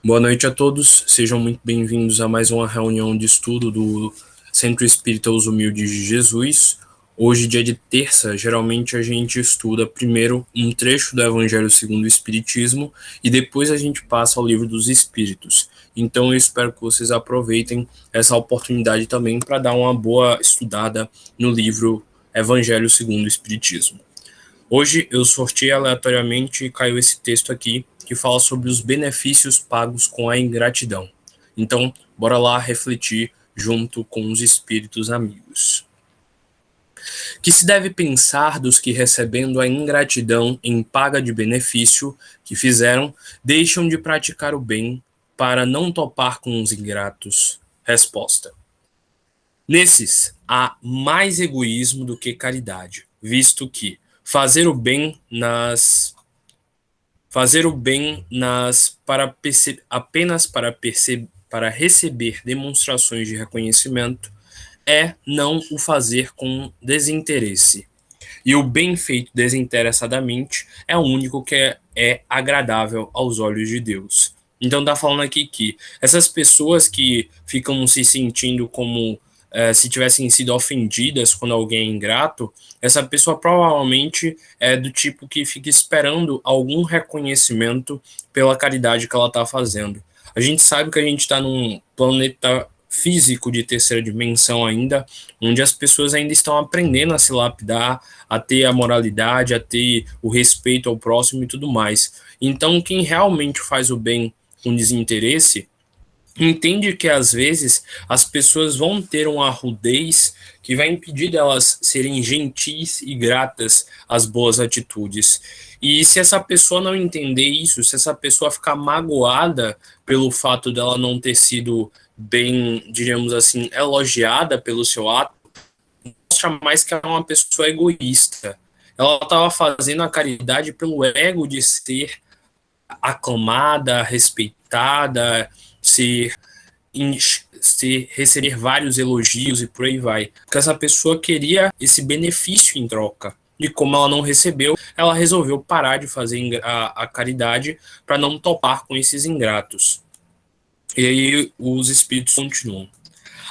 Boa noite a todos, sejam muito bem-vindos a mais uma reunião de estudo do Centro Espírita Os Humildes de Jesus. Hoje, dia de terça, geralmente a gente estuda primeiro um trecho do Evangelho segundo o Espiritismo e depois a gente passa ao Livro dos Espíritos. Então, eu espero que vocês aproveitem essa oportunidade também para dar uma boa estudada no livro Evangelho segundo o Espiritismo. Hoje eu sorteei aleatoriamente e caiu esse texto aqui que fala sobre os benefícios pagos com a ingratidão. Então, bora lá refletir junto com os espíritos amigos. Que se deve pensar dos que, recebendo a ingratidão em paga de benefício que fizeram, deixam de praticar o bem para não topar com os ingratos? Resposta: nesses há mais egoísmo do que caridade, visto que fazer o bem nas para apenas para receber demonstrações de reconhecimento é não o fazer com desinteresse. E o bem feito desinteressadamente é o único que é agradável aos olhos de Deus. Então tá falando aqui que essas pessoas que ficam se sentindo como se tivessem sido ofendidas quando alguém é ingrato, essa pessoa provavelmente é do tipo que fica esperando algum reconhecimento pela caridade que ela está fazendo. A gente sabe que a gente está num planeta físico de terceira dimensão ainda, onde as pessoas ainda estão aprendendo a se lapidar, a ter a moralidade, a ter o respeito ao próximo e tudo mais. Então, quem realmente faz o bem com desinteresse entende que às vezes as pessoas vão ter uma rudez que vai impedir delas serem gentis e gratas às boas atitudes. E se essa pessoa não entender isso, se essa pessoa ficar magoada pelo fato dela não ter sido bem, diríamos assim, elogiada pelo seu ato, mostra mais que ela é uma pessoa egoísta. Ela estava fazendo a caridade pelo ego de ser aclamada, respeitada, ser receber vários elogios e por aí vai. Porque essa pessoa queria esse benefício em troca. E como ela não recebeu, ela resolveu parar de fazer a caridade para não topar com esses ingratos. E aí os espíritos continuam.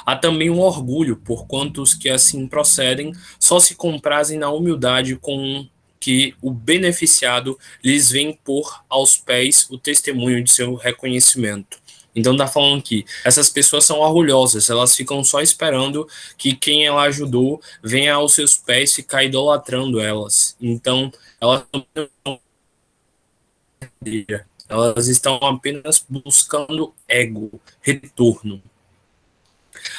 Há também um orgulho, porquanto os que assim procedem só se comprazem na humildade com que o beneficiado lhes vem pôr aos pés o testemunho de seu reconhecimento. Então tá falando que essas pessoas são orgulhosas, elas ficam só esperando que quem ela ajudou venha aos seus pés ficar idolatrando elas. Então elas estão apenas buscando ego, retorno.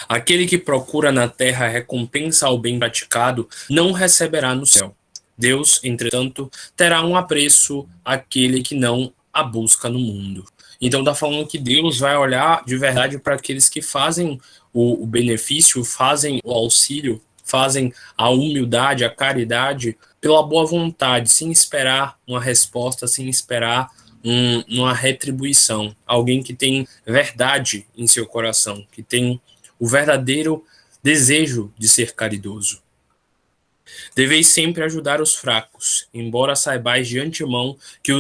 Aquele que procura na terra a recompensa ao bem praticado não receberá no céu. Deus, entretanto, terá um apreço àquele que não a busca no mundo. Então está falando que Deus vai olhar de verdade para aqueles que fazem o benefício, fazem o auxílio, fazem a humildade, a caridade pela boa vontade, sem esperar uma resposta, sem esperar uma retribuição. Alguém que tem verdade em seu coração, que tem o verdadeiro desejo de ser caridoso. Deveis sempre ajudar os fracos, embora saibais de antemão que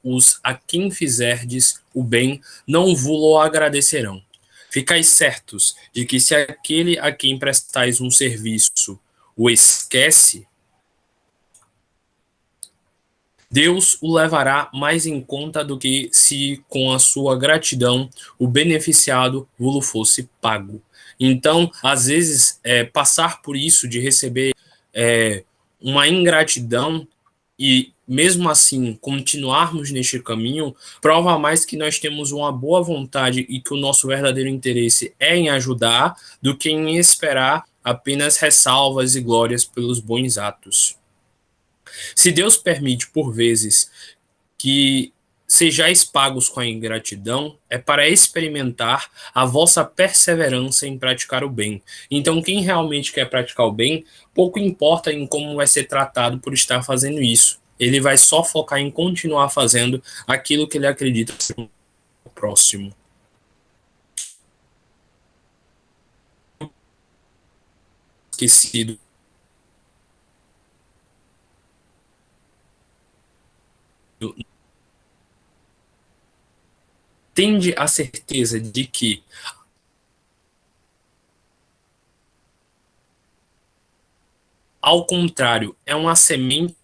os a quem fizerdes o bem não vô-lo agradecerão. Ficais certos de que se aquele a quem prestais um serviço o esquece, Deus o levará mais em conta do que se com a sua gratidão o beneficiado vô-lo fosse pago. Então, às vezes, passar por isso de receber uma ingratidão e mesmo assim continuarmos neste caminho, prova mais que nós temos uma boa vontade e que o nosso verdadeiro interesse é em ajudar do que em esperar apenas ressalvas e glórias pelos bons atos. Se Deus permite, por vezes, que sejais pagos com a ingratidão, é para experimentar a vossa perseverança em praticar o bem. Então, quem realmente quer praticar o bem, pouco importa em como vai ser tratado por estar fazendo isso. Ele vai só focar em continuar fazendo aquilo que ele acredita ser o próximo. Esquecido. tende a certeza de que, ao contrário, é uma semente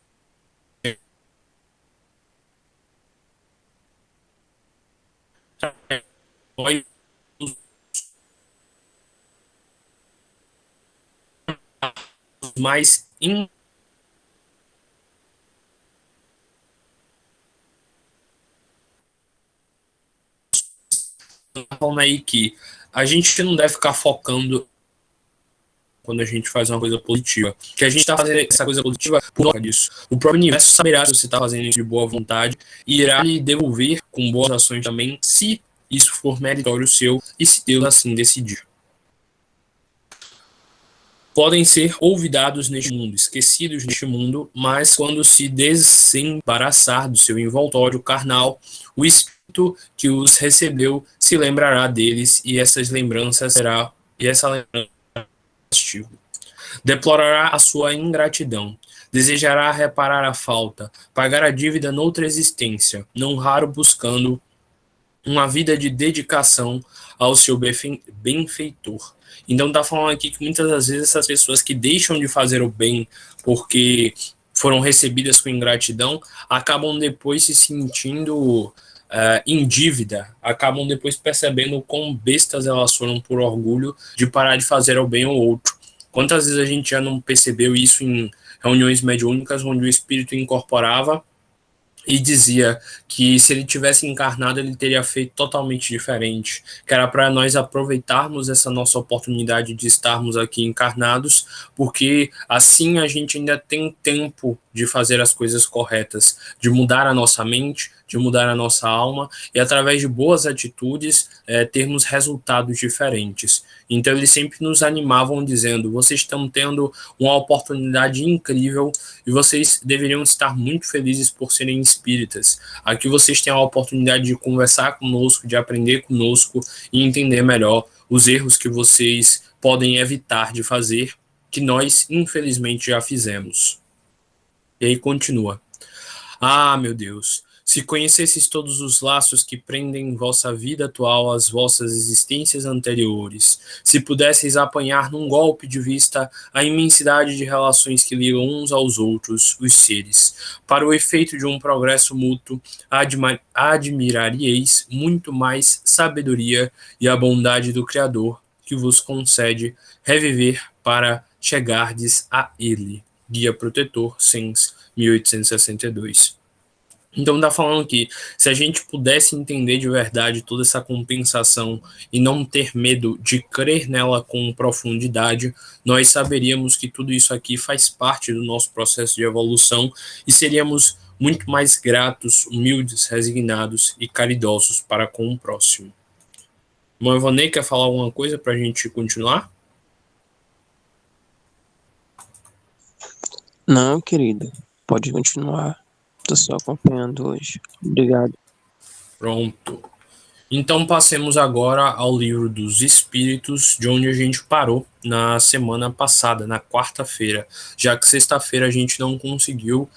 mais falando aí que a gente não deve ficar focando quando a gente faz uma coisa positiva. Que a gente está fazendo essa coisa positiva por causa disso. O próprio universo saberá se você está fazendo isso de boa vontade e irá lhe devolver com boas ações também, se isso for meritório seu e se Deus assim decidir. Podem ser olvidados neste mundo, esquecidos neste mundo, mas quando se desembaraçar do seu envoltório carnal, o Espírito que os recebeu se lembrará deles e essas lembranças será e essa lembrança castigo. Deplorará a sua ingratidão, desejará reparar a falta, pagar a dívida noutra existência, não raro buscando uma vida de dedicação ao seu benfeitor. Então tá falando aqui que muitas das vezes essas pessoas que deixam de fazer o bem porque foram recebidas com ingratidão acabam depois se sentindo em dívida, acabam depois percebendo quão bestas elas foram por orgulho de parar de fazer o bem ao outro. Quantas vezes a gente já não percebeu isso em reuniões mediúnicas onde o espírito incorporava e dizia que se ele tivesse encarnado ele teria feito totalmente diferente, que era para nós aproveitarmos essa nossa oportunidade de estarmos aqui encarnados, porque assim a gente ainda tem tempo de fazer as coisas corretas, de mudar a nossa mente, de mudar a nossa alma e através de boas atitudes termos resultados diferentes. Então eles sempre nos animavam dizendo: vocês estão tendo uma oportunidade incrível e vocês deveriam estar muito felizes por serem espíritas. Aqui vocês têm a oportunidade de conversar conosco, de aprender conosco e entender melhor os erros que vocês podem evitar de fazer, que nós infelizmente já fizemos. E aí continua: ah, meu Deus, se conhecesses todos os laços que prendem vossa vida atual às vossas existências anteriores, se pudesseis apanhar num golpe de vista a imensidade de relações que ligam uns aos outros, os seres, para o efeito de um progresso mútuo, admiraríeis muito mais sabedoria e a bondade do Criador, que vos concede reviver para chegardes a Ele. Guia Protetor, Sens, 1862. Então tá falando que se a gente pudesse entender de verdade toda essa compensação e não ter medo de crer nela com profundidade, nós saberíamos que tudo isso aqui faz parte do nosso processo de evolução e seríamos muito mais gratos, humildes, resignados e caridosos para com o próximo. Mãe Ivonei, quer falar alguma coisa para a gente continuar? Não, querido, pode continuar. Tô só acompanhando hoje. Obrigado. Pronto. Então passemos agora ao livro dos Espíritos, de onde a gente parou na semana passada, na quarta-feira, já que sexta-feira a gente não conseguiu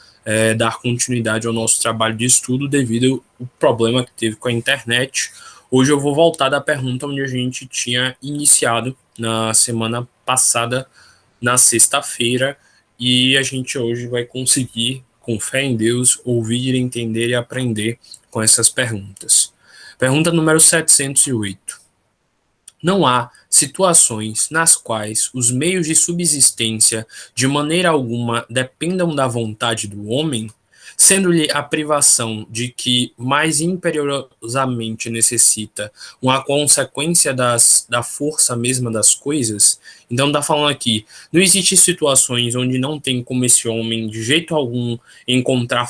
dar continuidade ao nosso trabalho de estudo devido ao problema que teve com a internet. Hoje eu vou voltar da pergunta onde a gente tinha iniciado na semana passada, na sexta-feira, e a gente hoje vai conseguir, com fé em Deus, ouvir, entender e aprender com essas perguntas. Pergunta número 708. Não há situações nas quais os meios de subsistência de maneira alguma dependam da vontade do homem, sendo-lhe a privação de que mais imperiosamente necessita uma consequência da força mesma das coisas. Então está falando aqui, não existem situações onde não tem como esse homem de jeito algum encontrar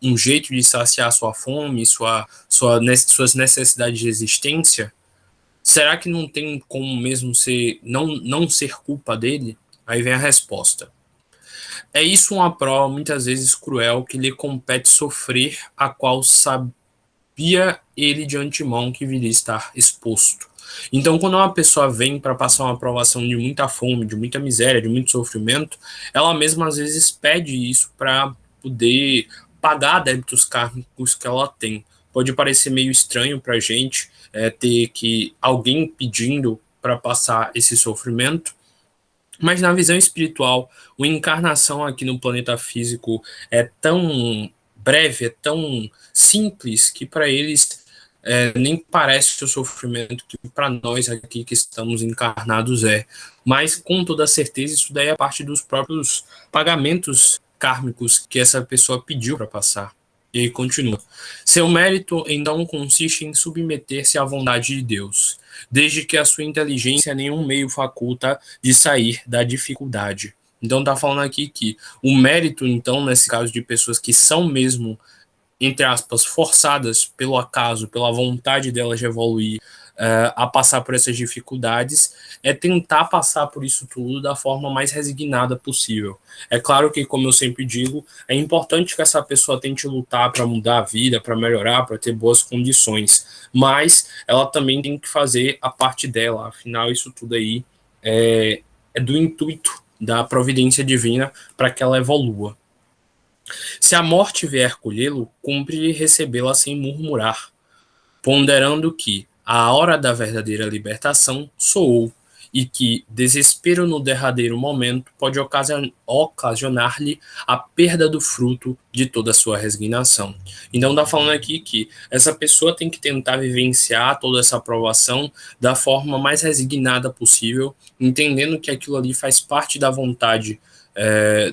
um jeito de saciar sua fome, suas necessidades de existência. Será que não tem como mesmo não ser culpa dele? Aí vem a resposta. É isso uma prova muitas vezes cruel que lhe compete sofrer, a qual sabia ele de antemão que viria estar exposto. Então, quando uma pessoa vem para passar uma provação de muita fome, de muita miséria, de muito sofrimento, ela mesma às vezes pede isso para poder pagar débitos kármicos que ela tem. pode parecer meio estranho para a gente ter que alguém pedindo para passar esse sofrimento, mas na visão espiritual, a encarnação aqui no planeta físico é tão breve, é tão simples, que para eles nem parece o sofrimento que para nós aqui que estamos encarnados é. Mas com toda certeza isso daí é parte dos próprios pagamentos kármicos que essa pessoa pediu para passar. E aí continua. Seu mérito então consiste em submeter-se à vontade de Deus, desde que a sua inteligência nenhum meio faculta de sair da dificuldade. Então tá falando aqui que o mérito, então, nesse caso de pessoas que são mesmo, entre aspas, forçadas pelo acaso, pela vontade delas de evoluir, a passar por essas dificuldades, é tentar passar por isso tudo da forma mais resignada possível. É claro que, como eu sempre digo, é importante que essa pessoa tente lutar para mudar a vida, para melhorar, para ter boas condições, mas ela também tem que fazer a parte dela, afinal, isso tudo aí é do intuito da providência divina para que ela evolua. Se a morte vier colhê-lo, cumpre recebê-la sem murmurar, ponderando que a hora da verdadeira libertação soou e que desespero no derradeiro momento pode ocasionar-lhe a perda do fruto de toda a sua resignação. Então está falando aqui que essa pessoa tem que tentar vivenciar toda essa aprovação da forma mais resignada possível, entendendo que aquilo ali faz parte da vontade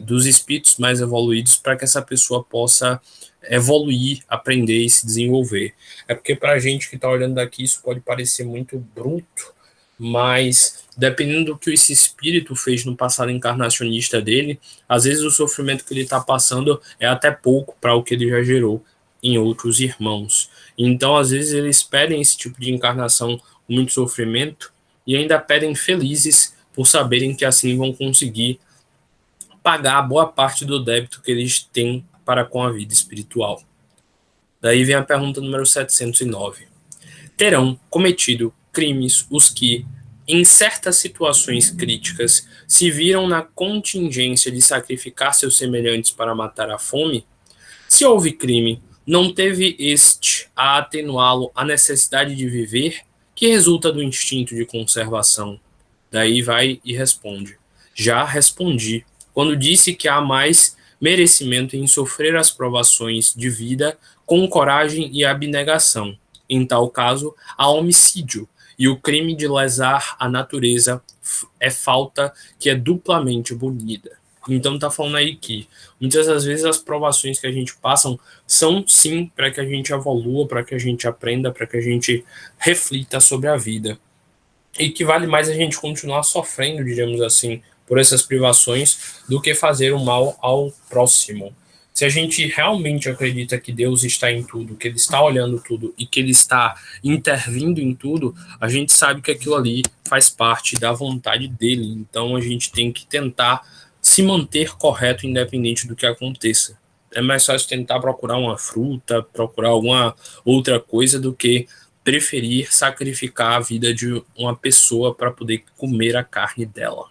dos espíritos mais evoluídos para que essa pessoa possa evoluir, aprender e se desenvolver. É porque para a gente que está olhando daqui isso pode parecer muito bruto, mas dependendo do que esse espírito fez no passado encarnacionista dele, às vezes o sofrimento que ele está passando é até pouco para o que ele já gerou em outros irmãos. Então, às vezes, eles pedem esse tipo de encarnação com muito sofrimento e ainda pedem felizes por saberem que assim vão conseguir pagar boa parte do débito que eles têm para com a vida espiritual. Daí vem a pergunta número 709. Terão cometido crimes os que, em certas situações críticas, se viram na contingência de sacrificar seus semelhantes para matar a fome? Se houve crime, não teve este a atenuá-lo a necessidade de viver, que resulta do instinto de conservação? Daí vai e responde. Já respondi, quando disse que há mais merecimento em sofrer as provações de vida com coragem e abnegação. Em tal caso, há homicídio, e o crime de lesar a natureza é falta que é duplamente punida. Então está falando aí que muitas das vezes as provações que a gente passa são sim para que a gente evolua, para que a gente aprenda, para que a gente reflita sobre a vida. E que vale mais a gente continuar sofrendo, diríamos assim, por essas privações, do que fazer o mal ao próximo. Se a gente realmente acredita que Deus está em tudo, que Ele está olhando tudo e que Ele está intervindo em tudo, a gente sabe que aquilo ali faz parte da vontade dele. Então a gente tem que tentar se manter correto, independente do que aconteça. É mais fácil tentar procurar uma fruta, procurar alguma outra coisa, do que preferir sacrificar a vida de uma pessoa para poder comer a carne dela.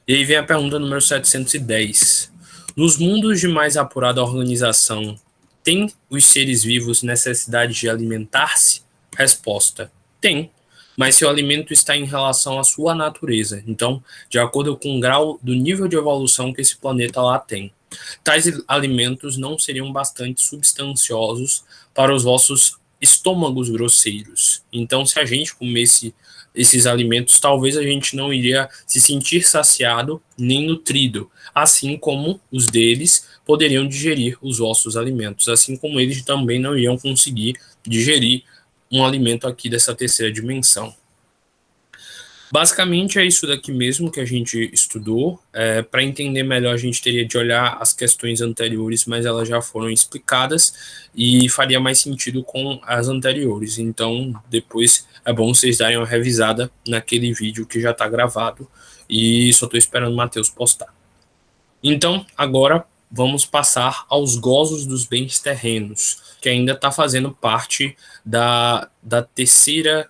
E aí vem a pergunta número 710. Nos mundos de mais apurada organização, têm os seres vivos necessidade de alimentar-se? Resposta: tem, mas seu alimento está em relação à sua natureza, então, de acordo com o grau do nível de evolução que esse planeta lá tem. Tais alimentos não seriam bastante substanciosos para os vossos estômagos grosseiros. Então, se a gente comesse esses alimentos, talvez a gente não iria se sentir saciado nem nutrido, assim como os deles poderiam digerir os vossos alimentos, assim como eles também não iriam conseguir digerir um alimento aqui dessa terceira dimensão. Basicamente é isso daqui mesmo que a gente estudou. Para entender melhor, a gente teria de olhar as questões anteriores, mas elas já foram explicadas e faria mais sentido com as anteriores. Então, depois é bom vocês darem uma revisada naquele vídeo que já está gravado e só estou esperando o Matheus postar. Então, agora vamos passar aos gozos dos bens terrenos, que ainda está fazendo parte da terceira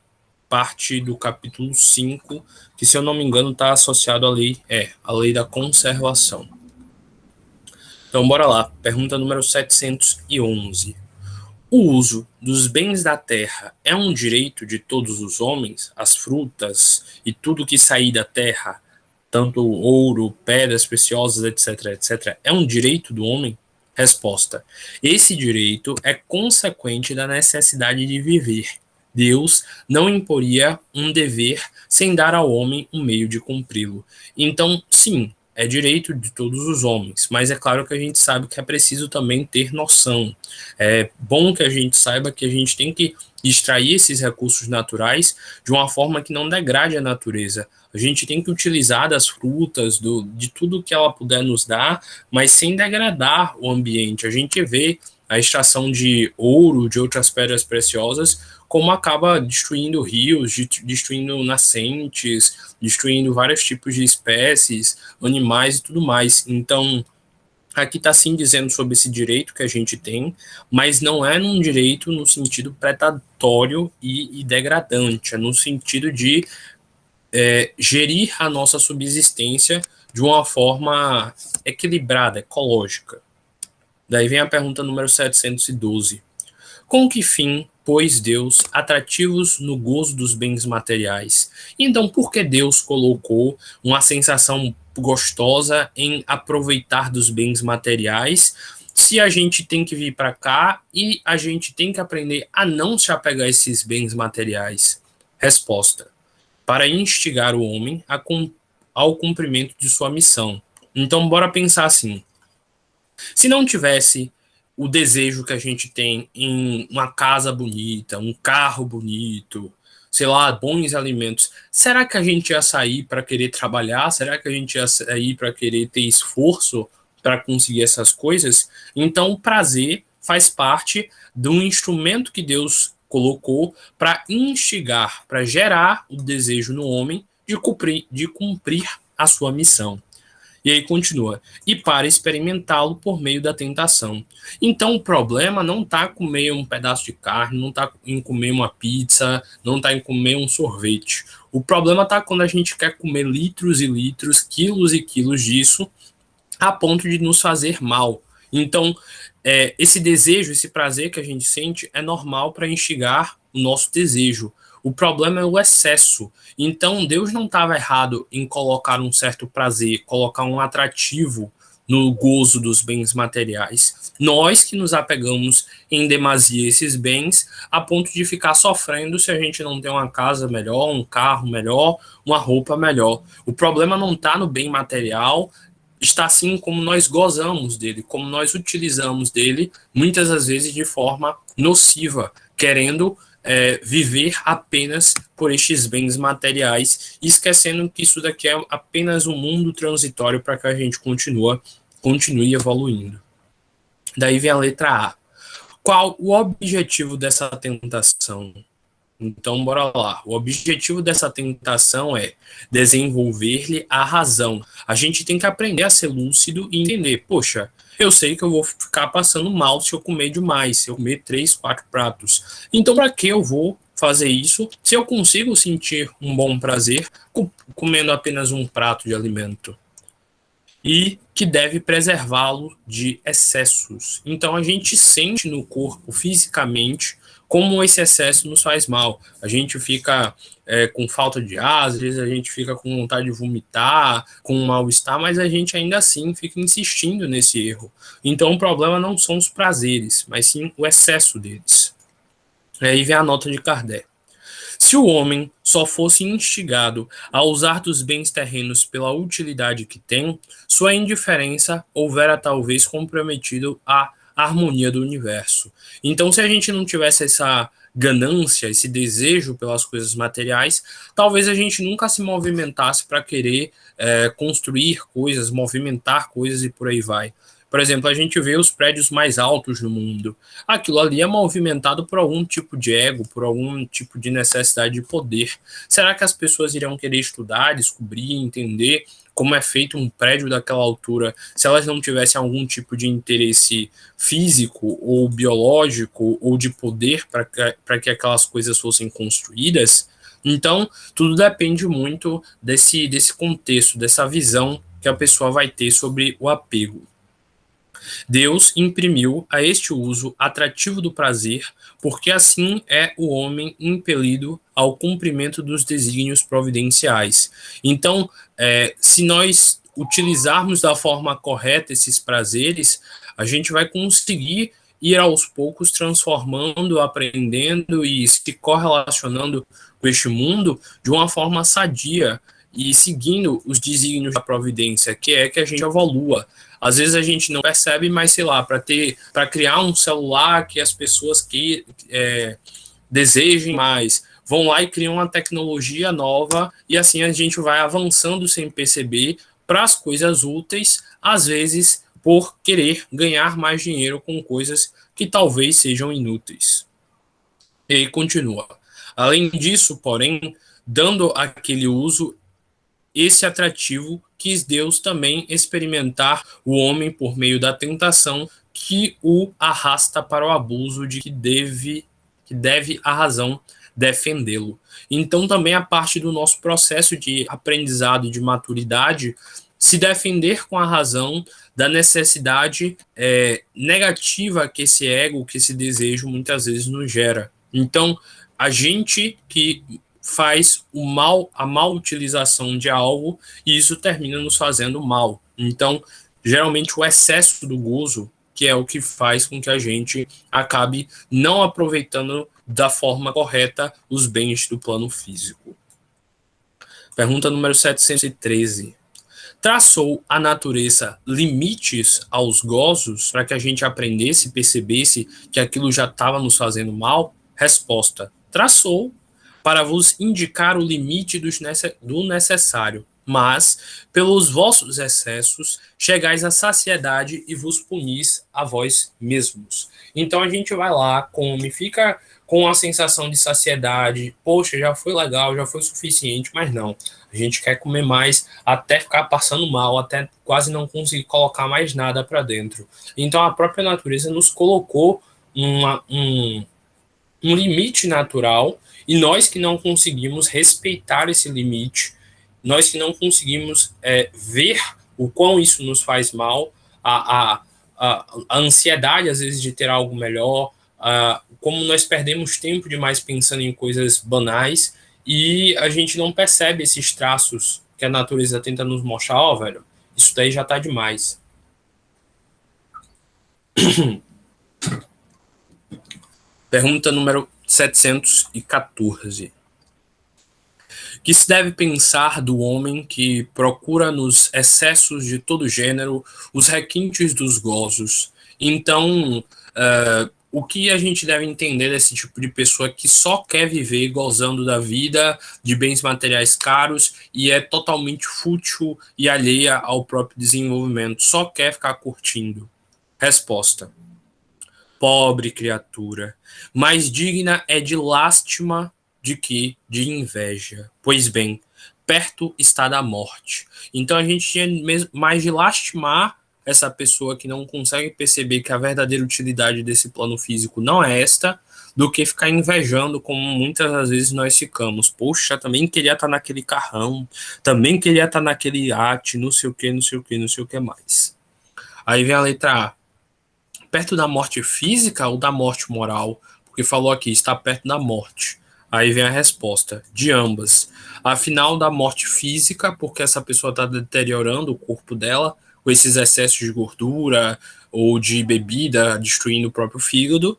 parte do capítulo 5, que, se eu não me engano, está associado à lei, a lei da conservação. Então, bora lá. Pergunta número 711. O uso dos bens da terra é um direito de todos os homens, as frutas e tudo que sair da terra, tanto ouro, pedras preciosas, etc, etc, é um direito do homem? Resposta: esse direito é consequente da necessidade de viver. Deus não imporia um dever sem dar ao homem um meio de cumpri-lo. Então, sim, é direito de todos os homens, mas é claro que a gente sabe que é preciso também ter noção. É bom que a gente saiba que a gente tem que extrair esses recursos naturais de uma forma que não degrade a natureza. A gente tem que utilizar das frutas, de tudo que ela puder nos dar, mas sem degradar o ambiente. A gente vê a extração de ouro, de outras pedras preciosas, como acaba destruindo rios, destruindo nascentes, destruindo vários tipos de espécies, animais e tudo mais. Então, aqui está sim dizendo sobre esse direito que a gente tem, mas não é num direito no sentido predatório e degradante, é no sentido de gerir a nossa subsistência de uma forma equilibrada, ecológica. Daí vem a pergunta número 712. Com que fim, pois Deus, atrativos no gozo dos bens materiais? Então, por que Deus colocou uma sensação gostosa em aproveitar dos bens materiais, se a gente tem que vir para cá e a gente tem que aprender a não se apegar a esses bens materiais? Resposta: para instigar o homem ao cumprimento de sua missão. Então, bora pensar assim: se não tivesse o desejo que a gente tem em uma casa bonita, um carro bonito, sei lá, bons alimentos, será que a gente ia sair para querer trabalhar? Será que a gente ia sair para querer ter esforço para conseguir essas coisas? Então, o prazer faz parte do instrumento que Deus colocou para instigar, para gerar o desejo no homem de cumprir a sua missão. E aí continua, e para experimentá-lo por meio da tentação. Então o problema não está em comer um pedaço de carne, não está em comer uma pizza, não está em comer um sorvete. O problema está quando a gente quer comer litros e litros, quilos e quilos disso, a ponto de nos fazer mal. Então, esse desejo, esse prazer que a gente sente é normal para instigar o nosso desejo. O problema é o excesso. Então, Deus não estava errado em colocar um certo prazer, colocar um atrativo no gozo dos bens materiais. Nós que nos apegamos em demasia a esses bens, a ponto de ficar sofrendo se a gente não tem uma casa melhor, um carro melhor, uma roupa melhor. O problema não está no bem material, está assim como nós gozamos dele, como nós utilizamos dele, muitas das vezes de forma nociva, querendo viver apenas por estes bens materiais, esquecendo que isso daqui é apenas um mundo transitório para que a gente continue evoluindo. Daí vem a letra A. Qual o objetivo dessa tentação? Então, bora lá. O objetivo dessa tentação é desenvolver-lhe a razão. A gente tem que aprender a ser lúcido e entender, poxa, eu sei que eu vou ficar passando mal se eu comer demais, se eu comer 3, 4 pratos. Então, para que eu vou fazer isso se eu consigo sentir um bom prazer comendo apenas um prato de alimento? E que deve preservá-lo de excessos. Então a gente sente no corpo fisicamente como esse excesso nos faz mal. A gente fica com falta de ar, às vezes a gente fica com vontade de vomitar, com um mal-estar, mas a gente ainda assim fica insistindo nesse erro. Então o problema não são os prazeres, mas sim o excesso deles. Aí vem a nota de Kardec. Se o homem só fosse instigado a usar dos bens terrenos pela utilidade que tem, sua indiferença houvera talvez comprometido a harmonia do universo. Então, se a gente não tivesse essa ganância, esse desejo pelas coisas materiais, talvez a gente nunca se movimentasse para querer construir coisas, movimentar coisas e por aí vai. Por exemplo, a gente vê os prédios mais altos no mundo. Aquilo ali é movimentado por algum tipo de ego, por algum tipo de necessidade de poder. Será que as pessoas irão querer estudar, descobrir, entender como é feito um prédio daquela altura, se elas não tivessem algum tipo de interesse físico ou biológico ou de poder para que aquelas coisas fossem construídas? Então, tudo depende muito desse contexto, dessa visão que a pessoa vai ter sobre o apego. Deus imprimiu a este uso atrativo do prazer, porque assim é o homem impelido ao cumprimento dos desígnios providenciais. Então, se nós utilizarmos da forma correta esses prazeres, a gente vai conseguir ir aos poucos transformando, aprendendo e se correlacionando com este mundo de uma forma sadia e seguindo os desígnios da providência, que é que a gente evolua. Às vezes a gente não percebe, mas sei lá, para criar um celular que as pessoas desejem mais, vão lá e criam uma tecnologia nova e assim a gente vai avançando sem perceber para as coisas úteis, às vezes por querer ganhar mais dinheiro com coisas que talvez sejam inúteis. E aí continua. Além disso, porém, dando aquele uso, esse atrativo, quis Deus também experimentar o homem por meio da tentação que o arrasta para o abuso de que deve a razão defendê-lo. Então também a parte do nosso processo de aprendizado e de maturidade se defender com a razão da necessidade negativa que esse ego, que esse desejo muitas vezes nos gera. Então, a gente que faz o mal, a mal utilização de algo, e isso termina nos fazendo mal. Então, geralmente o excesso do gozo, que é o que faz com que a gente acabe não aproveitando da forma correta os bens do plano físico. Pergunta número 713. Traçou a natureza limites aos gozos para que a gente aprendesse e percebesse que aquilo já estava nos fazendo mal? Resposta: traçou para vos indicar o limite do necessário, mas, pelos vossos excessos, chegais à saciedade e vos punis a vós mesmos. Então a gente vai lá, come, fica com a sensação de saciedade, poxa, já foi legal, já foi suficiente, mas não. A gente quer comer mais até ficar passando mal, até quase não conseguir colocar mais nada para dentro. Então a própria natureza nos colocou um limite natural e nós que não conseguimos respeitar esse limite, nós que não conseguimos ver o quão isso nos faz mal, a ansiedade às vezes de ter algo melhor, como nós perdemos tempo demais pensando em coisas banais e a gente não percebe esses traços que a natureza tenta nos mostrar, ó, velho, isso daí já tá demais. Pergunta número 714. Que se deve pensar do homem que procura nos excessos de todo gênero os requintes dos gozos? Então, o que a gente deve entender desse tipo de pessoa que só quer viver gozando da vida, de bens materiais caros e é totalmente fútil e alheia ao próprio desenvolvimento, só quer ficar curtindo? Resposta: pobre criatura, mais digna é de lástima de que de inveja. Pois bem, perto está da morte. Então a gente tinha mais de lastimar essa pessoa que não consegue perceber que a verdadeira utilidade desse plano físico não é esta, do que ficar invejando como muitas das vezes nós ficamos. Poxa, também queria estar naquele carrão, também queria estar naquele iate, não sei o que, não sei o que, não sei o que mais. Aí vem a letra A. Perto da morte física ou da morte moral? Porque falou aqui, está perto da morte. Aí vem a resposta, de ambas. Afinal, da morte física, porque essa pessoa está deteriorando o corpo dela, com esses excessos de gordura ou de bebida, destruindo o próprio fígado.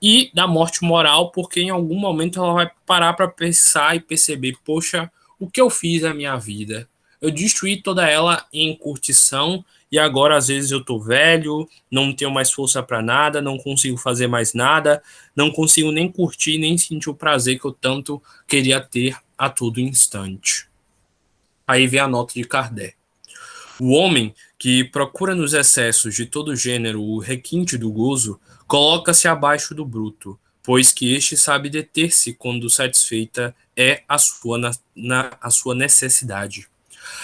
E da morte moral, porque em algum momento ela vai parar para pensar e perceber, poxa, o que eu fiz na minha vida? Eu destruí toda ela em curtição e agora às vezes eu tô velho, não tenho mais força para nada, não consigo fazer mais nada, não consigo nem curtir, nem sentir o prazer que eu tanto queria ter a todo instante. Aí vem a nota de Kardec. O homem que procura nos excessos de todo gênero o requinte do gozo, coloca-se abaixo do bruto, pois que este sabe deter-se quando satisfeita é a sua necessidade.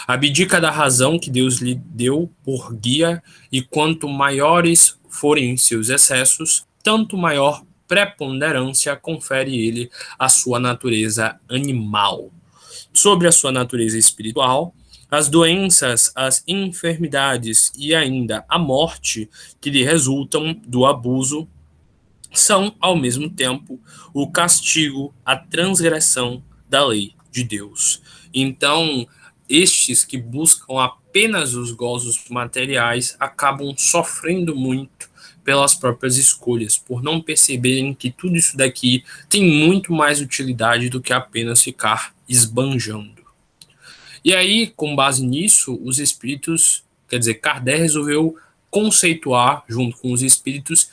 Abdica da razão que Deus lhe deu por guia, e quanto maiores forem seus excessos, tanto maior preponderância confere ele à sua natureza animal. Sobre a sua natureza espiritual, As doenças, as enfermidades e ainda a morte que lhe resultam do abuso são, ao mesmo tempo, o castigo, a transgressão da lei de Deus. Então, estes que buscam apenas os gozos materiais acabam sofrendo muito pelas próprias escolhas, por não perceberem que tudo isso daqui tem muito mais utilidade do que apenas ficar esbanjando. E aí, com base nisso, os espíritos, quer dizer, Kardec resolveu conceituar, junto com os espíritos,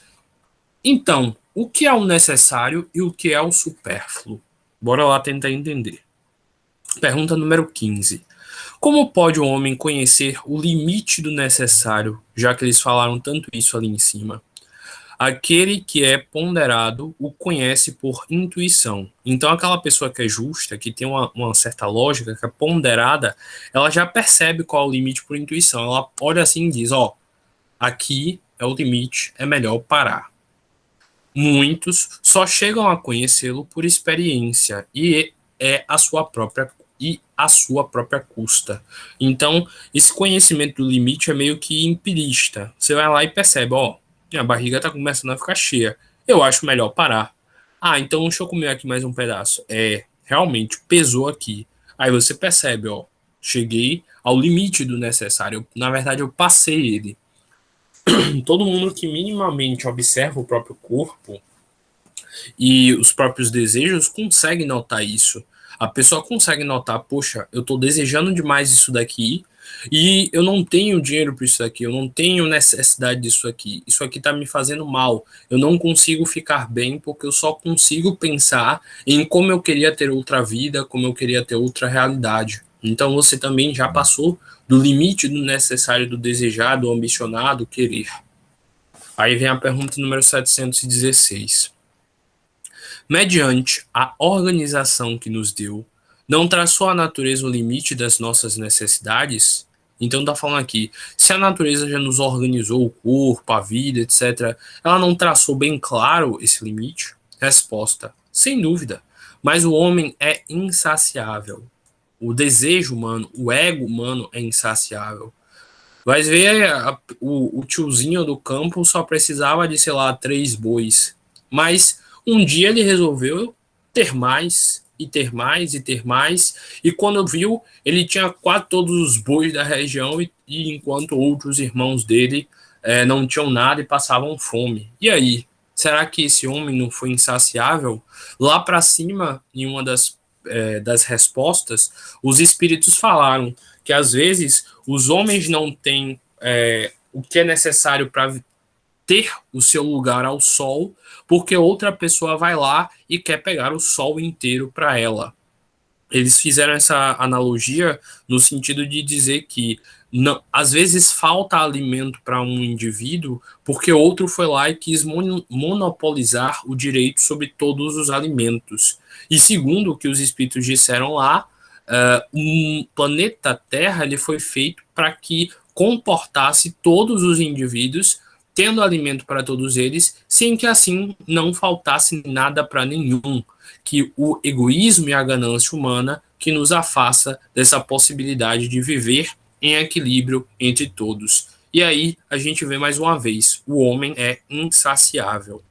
então, o que é o necessário e o que é o supérfluo? Bora lá tentar entender. Pergunta número 15. Como pode o homem conhecer o limite do necessário, já que eles falaram tanto isso ali em cima? Aquele que é ponderado o conhece por intuição. Então, aquela pessoa que é justa, que tem uma certa lógica, que é ponderada, ela já percebe qual é o limite por intuição. Ela olha assim e diz: ó, aqui é o limite, é melhor parar. Muitos só chegam a conhecê-lo por experiência e a sua própria custa. Então, esse conhecimento do limite é meio que empirista. Você vai lá e percebe, ó, minha barriga está começando a ficar cheia. Eu acho melhor parar. Ah, então deixa eu comer aqui mais um pedaço. Realmente pesou aqui. Aí você percebe, ó, cheguei ao limite do necessário. Na verdade, eu passei ele. Todo mundo que minimamente observa o próprio corpo e os próprios desejos consegue notar isso. A pessoa consegue notar, poxa, eu estou desejando demais isso daqui e eu não tenho dinheiro para isso daqui, eu não tenho necessidade disso aqui. Isso aqui está me fazendo mal. Eu não consigo ficar bem porque eu só consigo pensar em como eu queria ter outra vida, como eu queria ter outra realidade. Então você também já passou do limite do necessário, do desejado, do ambicionado, do querer. Aí vem a pergunta número 716. Mediante a organização que nos deu, não traçou a natureza o limite das nossas necessidades? Então está falando aqui, se a natureza já nos organizou o corpo, a vida, etc., ela não traçou bem claro esse limite? Resposta, sem dúvida. Mas o homem é insaciável. O desejo humano, o ego humano é insaciável. Vai ver, o tiozinho do campo só precisava de, sei lá, 3 bois. Mas um dia ele resolveu ter mais, e ter mais, e ter mais. E quando viu, ele tinha quase todos os bois da região, e enquanto outros irmãos dele não tinham nada e passavam fome. E aí? Será que esse homem não foi insaciável? Lá para cima, em uma das respostas, os espíritos falaram que às vezes os homens não têm o que é necessário para ter o seu lugar ao sol, porque outra pessoa vai lá e quer pegar o sol inteiro para ela. Eles fizeram essa analogia no sentido de dizer que não, às vezes falta alimento para um indivíduo porque outro foi lá e quis monopolizar o direito sobre todos os alimentos. E segundo o que os espíritos disseram lá, um planeta Terra ele foi feito para que comportasse todos os indivíduos, tendo alimento para todos eles, sem que assim não faltasse nada para nenhum, que o egoísmo e a ganância humana que nos afasta dessa possibilidade de viver em equilíbrio entre todos. E aí a gente vê mais uma vez, o homem é insaciável.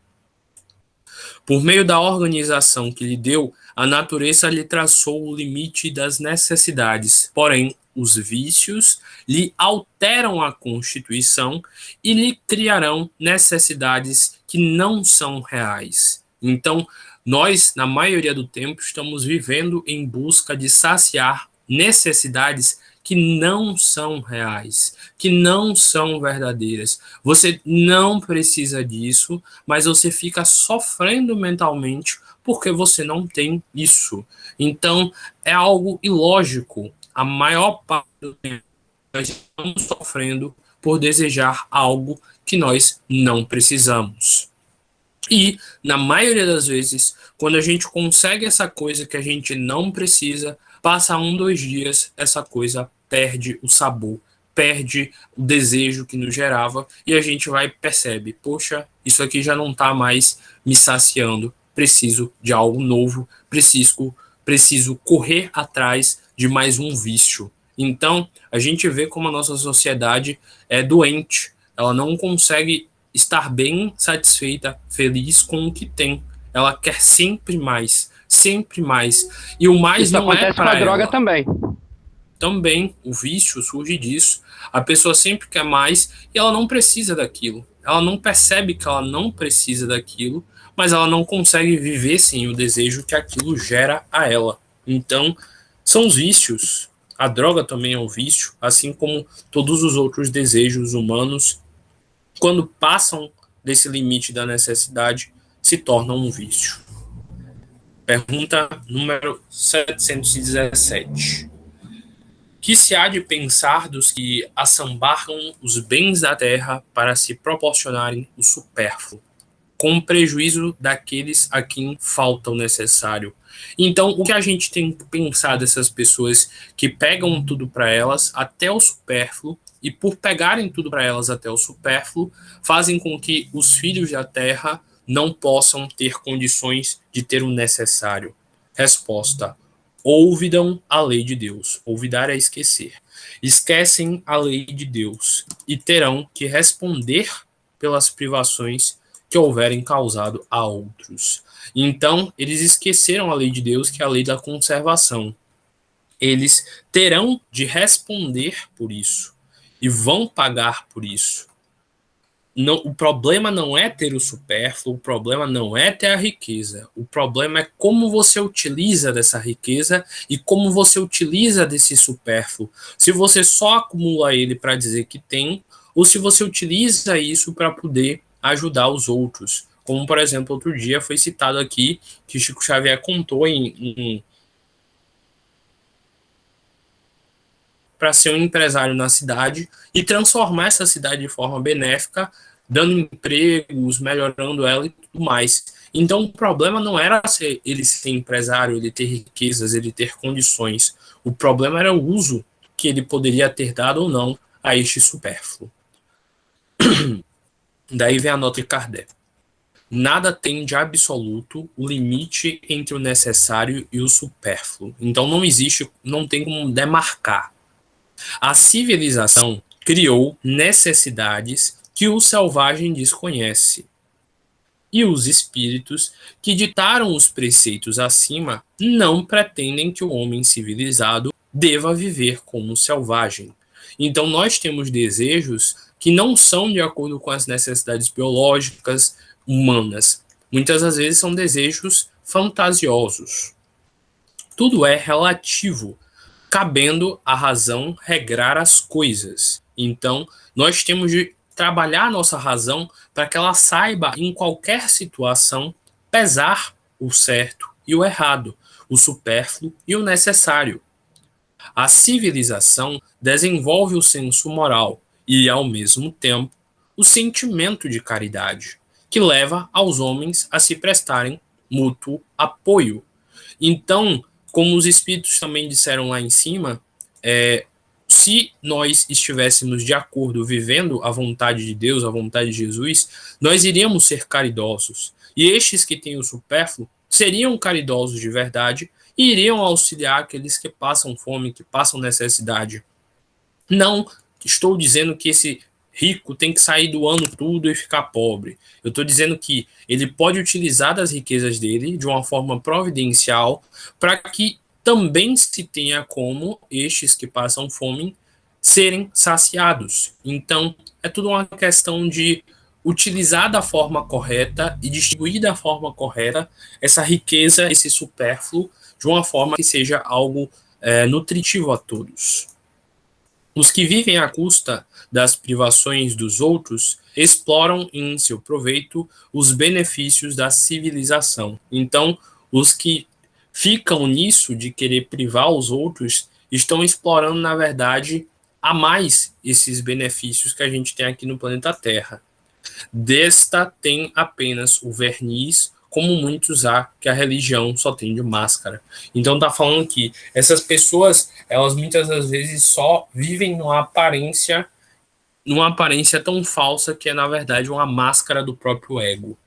Por meio da organização que lhe deu, a natureza lhe traçou o limite das necessidades, porém, os vícios lhe alteram a constituição e lhe criarão necessidades que não são reais. Então, nós, na maioria do tempo, estamos vivendo em busca de saciar necessidades que não são reais, que não são verdadeiras. Você não precisa disso, mas você fica sofrendo mentalmente porque você não tem isso. Então, é algo ilógico. A maior parte do tempo nós estamos sofrendo por desejar algo que nós não precisamos. E, na maioria das vezes, quando a gente consegue essa coisa que a gente não precisa, passa 1, 2 dias, essa coisa perde o sabor, perde o desejo que nos gerava, e a gente vai e percebe, poxa, isso aqui já não está mais me saciando, preciso de algo novo, preciso correr atrás de mais um vício. Então, a gente vê como a nossa sociedade é doente. Ela não consegue estar bem satisfeita, feliz com o que tem. Ela quer sempre mais, sempre mais. E o mais Isso não é acontece com a para droga ela. também. Também o vício surge disso. A pessoa sempre quer mais e ela não precisa daquilo. Ela não percebe que ela não precisa daquilo, mas ela não consegue viver sem o desejo que aquilo gera a ela. Então, são os vícios. A droga também é um vício, assim como todos os outros desejos humanos, quando passam desse limite da necessidade, se tornam um vício. Pergunta número 717. Que se há de pensar dos que assambarcam os bens da terra para se proporcionarem o supérfluo, com prejuízo daqueles a quem falta o necessário? Então, o que a gente tem que pensar dessas pessoas que pegam tudo para elas até o supérfluo, e por pegarem tudo para elas até o supérfluo, fazem com que os filhos da terra não possam ter condições de ter o necessário? Resposta: olvidam a lei de Deus. Olvidar é esquecer. Esquecem a lei de Deus e terão que responder pelas privações que houverem causado a outros. Então, eles esqueceram a lei de Deus, que é a lei da conservação. Eles terão de responder por isso e vão pagar por isso. Não, o problema não é ter o supérfluo, o problema não é ter a riqueza. O problema é como você utiliza dessa riqueza e como você utiliza desse supérfluo. Se você só acumula ele para dizer que tem, ou se você utiliza isso para poder ajudar os outros. Como, por exemplo, outro dia foi citado aqui que Chico Xavier contou para ser um empresário na cidade e transformar essa cidade de forma benéfica, dando empregos, melhorando ela e tudo mais. Então, o problema não era ele ser empresário, ele ter riquezas, ele ter condições. O problema era o uso que ele poderia ter dado ou não a este supérfluo. Daí vem a nota de Kardec. Nada tem de absoluto o limite entre o necessário e o supérfluo. Então não existe, não tem como demarcar. A civilização criou necessidades que o selvagem desconhece. E os espíritos que ditaram os preceitos acima não pretendem que o homem civilizado deva viver como selvagem. Então nós temos desejos que não são de acordo com as necessidades biológicas humanas. Muitas das vezes são desejos fantasiosos. Tudo é relativo, cabendo à razão regrar as coisas. Então, nós temos de trabalhar a nossa razão para que ela saiba, em qualquer situação, pesar o certo e o errado, o supérfluo e o necessário. A civilização desenvolve o senso moral e, ao mesmo tempo, o sentimento de caridade, que leva aos homens a se prestarem mútuo apoio. Então, como os espíritos também disseram lá em cima, se nós estivéssemos de acordo vivendo a vontade de Deus, a vontade de Jesus, nós iríamos ser caridosos. E estes que têm o supérfluo seriam caridosos de verdade e iriam auxiliar aqueles que passam fome, que passam necessidade. Não estou dizendo que esse rico tem que sair doando tudo e ficar pobre. Eu estou dizendo que ele pode utilizar das riquezas dele de uma forma providencial para que também se tenha como estes que passam fome serem saciados. Então, é tudo uma questão de utilizar da forma correta e distribuir da forma correta essa riqueza, esse supérfluo, de uma forma que seja algo nutritivo a todos. Os que vivem à custa das privações dos outros exploram em seu proveito os benefícios da civilização. Então, os que ficam nisso de querer privar os outros estão explorando, na verdade, a mais esses benefícios que a gente tem aqui no planeta Terra. Desta tem apenas o verniz, como muitos há, que a religião só tem de máscara. Então tá falando que essas pessoas, elas muitas das vezes só vivem numa aparência tão falsa que é, na verdade, uma máscara do próprio ego.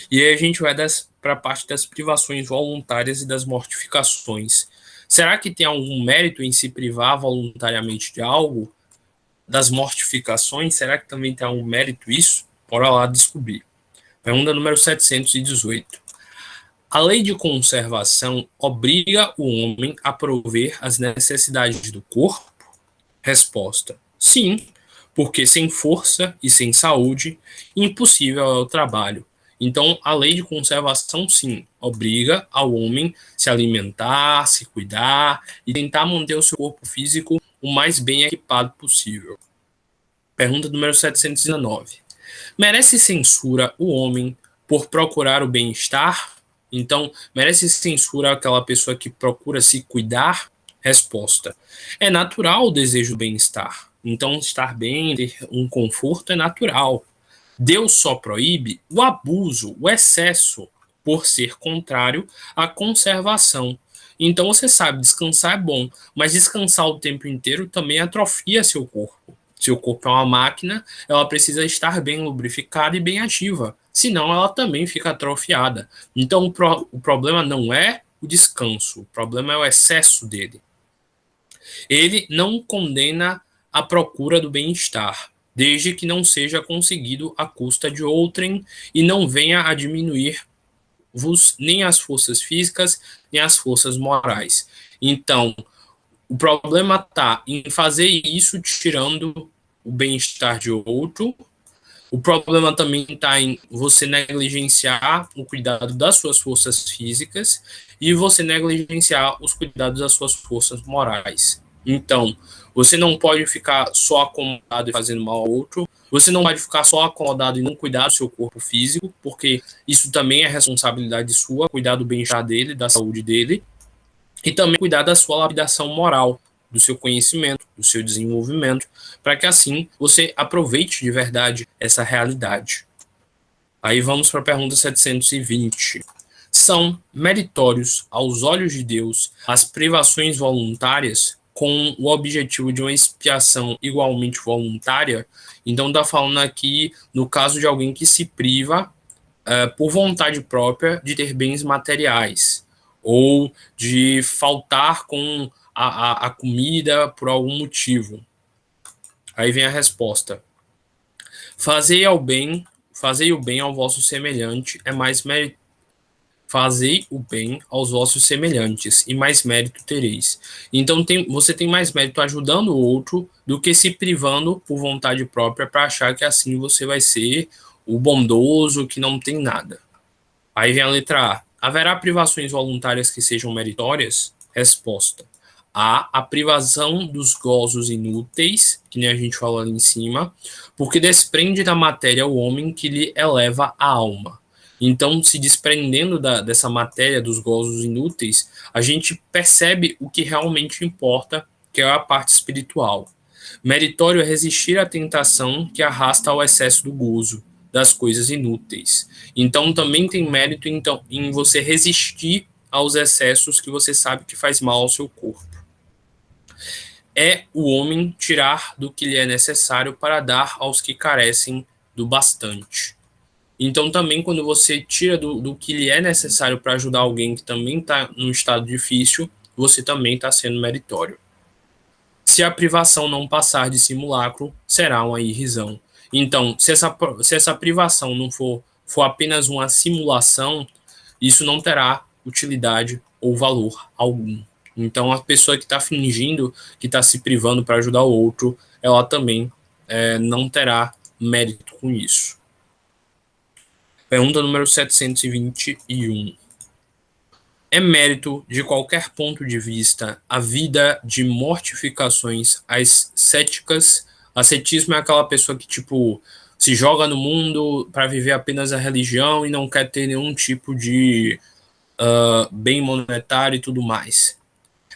E aí a gente vai para a parte das privações voluntárias e das mortificações. Será que tem algum mérito em se privar voluntariamente de algo? Das mortificações, será que também tem algum mérito isso? Bora lá descobrir. Pergunta número 718. A lei de conservação obriga o homem a prover as necessidades do corpo? Resposta: sim, porque sem força e sem saúde, impossível é o trabalho. Então, a lei de conservação, sim, obriga ao homem se alimentar, se cuidar e tentar manter o seu corpo físico o mais bem equipado possível. Pergunta número 719. Merece censura o homem por procurar o bem-estar? Então, merece censura aquela pessoa que procura se cuidar? Resposta: é natural o desejo do bem-estar. Então, estar bem, ter um conforto é natural. Deus só proíbe o abuso, o excesso, por ser contrário à conservação. Então, você sabe, descansar é bom, mas descansar o tempo inteiro também atrofia seu corpo. Seu corpo é uma máquina, ela precisa estar bem lubrificada e bem ativa, senão ela também fica atrofiada. Então, o problema não é o descanso, o problema é o excesso dele. Ele não condena a procura do bem-estar, desde que não seja conseguido à custa de outrem e não venha a diminuir nem as forças físicas, nem as forças morais. Então, o problema está em fazer isso tirando o bem-estar de outro. O problema também está em você negligenciar o cuidado das suas forças físicas e você negligenciar os cuidados das suas forças morais. Então, você não pode ficar só acomodado e fazendo mal ao outro. Você não pode ficar só acomodado e não cuidar do seu corpo físico, porque isso também é responsabilidade sua, cuidar do bem-estar dele, da saúde dele, e também cuidar da sua lapidação moral, do seu conhecimento, do seu desenvolvimento, para que assim você aproveite de verdade essa realidade. Aí vamos para a pergunta 720. São meritórios aos olhos de Deus as privações voluntárias com o objetivo de uma expiação igualmente voluntária? Então está falando aqui no caso de alguém que se priva por vontade própria de ter bens materiais ou de faltar com a comida por algum motivo. Aí vem a resposta. Fazei o bem ao vosso semelhante é mais mérito. Fazei o bem aos vossos semelhantes, e mais mérito tereis. Então você tem mais mérito ajudando o outro do que se privando por vontade própria para achar que assim você vai ser o bondoso que não tem nada. Aí vem a letra A. Haverá privações voluntárias que sejam meritórias? Resposta. A privação dos gozos inúteis, que nem a gente falou ali em cima, porque desprende da matéria o homem que lhe eleva a alma. Então, se desprendendo dessa matéria dos gozos inúteis, a gente percebe o que realmente importa, que é a parte espiritual. Meritório é resistir à tentação que arrasta ao excesso do gozo, das coisas inúteis. Então, também tem mérito em você resistir aos excessos que você sabe que faz mal ao seu corpo. É o homem tirar do que lhe é necessário para dar aos que carecem do bastante. Então, também, quando você tira do que lhe é necessário para ajudar alguém que também está num estado difícil, você também está sendo meritório. Se a privação não passar de simulacro, será uma irrisão. Então, se essa privação não for apenas uma simulação, isso não terá utilidade ou valor algum. Então, a pessoa que está fingindo que está se privando para ajudar o outro, ela também não terá mérito com isso. Pergunta número 721. É mérito, de qualquer ponto de vista, a vida de mortificações ascéticas? Ascetismo é aquela pessoa que, tipo, se joga no mundo para viver apenas a religião e não quer ter nenhum tipo de bem monetário e tudo mais.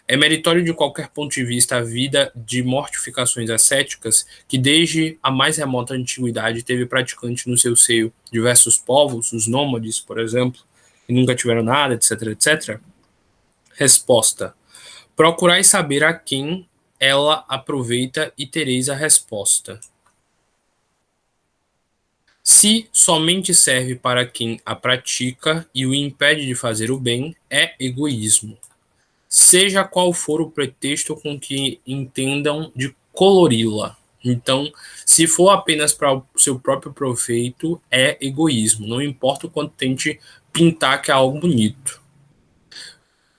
É meritório de qualquer ponto de vista a vida de mortificações ascéticas que desde a mais remota antiguidade teve praticante no seu seio diversos povos, os nômades, por exemplo, e nunca tiveram nada, etc, etc? Resposta. Procurai saber a quem ela aproveita e tereis a resposta. Se somente serve para quem a pratica e o impede de fazer o bem, é egoísmo. seja qual for o pretexto com que entendam de colori-la. Então, se for apenas para o seu próprio proveito, é egoísmo. Não importa o quanto tente pintar que é algo bonito.